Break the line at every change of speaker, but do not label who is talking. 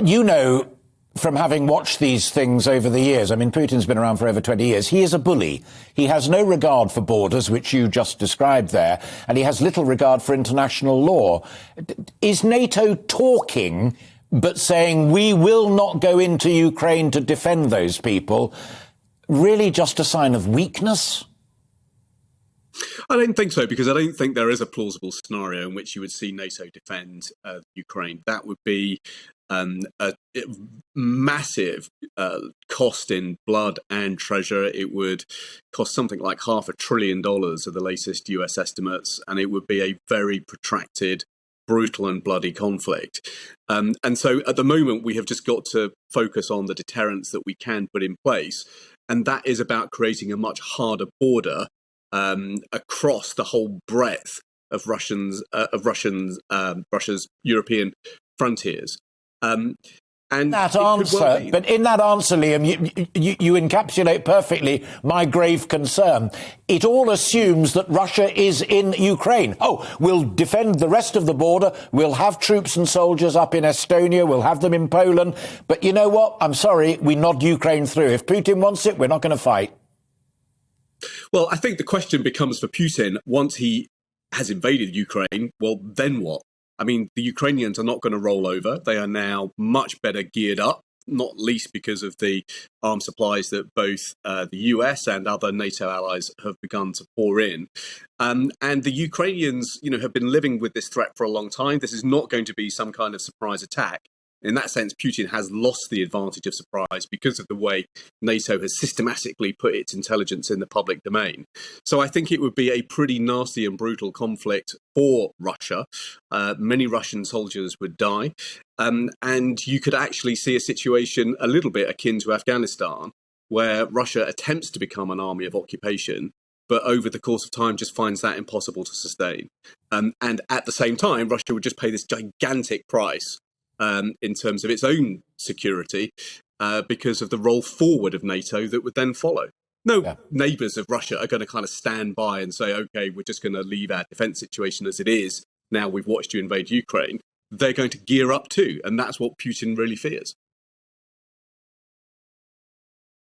You know, from having watched these things over the years, I mean, Putin's been around for over 20 years. He is a bully. He has no regard for borders, which you just described there, and he has little regard for international law. Is NATO talking, but saying we will not go into Ukraine to defend those people, really just a sign of weakness?
I don't think so, because I don't think there is a plausible scenario in which you would see NATO defend Ukraine. That would be a massive cost in blood and treasure. It would cost something like $500 billion of the latest US estimates, and it would be a very protracted, brutal and bloody conflict. And so at the moment, we have just got to focus on the deterrents that we can put in place. And that is about creating a much harder border across the whole breadth of Russia's European frontiers. And
that answer, but in that answer, Liam, you encapsulate perfectly my grave concern. It all assumes that Russia is in Ukraine. Oh, we'll defend the rest of the border. We'll have troops and soldiers up in Estonia. We'll have them in Poland. But you know what? I'm sorry, we nod Ukraine through. If Putin wants it, we're not going to fight.
Well, I think the question becomes for Putin, once he has invaded Ukraine, well, then what? I mean, the Ukrainians are not going to roll over. They are now much better geared up, not least because of the arms supplies that both the US and other NATO allies have begun to pour in. And the Ukrainians, have been living with this threat for a long time. This is not going to be some kind of surprise attack. In that sense, Putin has lost the advantage of surprise because of the way NATO has systematically put its intelligence in the public domain. So I think it would be a pretty nasty and brutal conflict for Russia. Many Russian soldiers would die. And you could actually see a situation a little bit akin to Afghanistan, where Russia attempts to become an army of occupation, but over the course of time just finds that impossible to sustain. And at the same time, Russia would just pay this gigantic price in terms of its own security, because of the roll forward of NATO that would then follow. Neighbours of Russia are going to kind of stand by and say, OK, we're just going to leave our defence situation as it is. Now we've watched you invade Ukraine. They're going to gear up too. And that's what Putin really fears.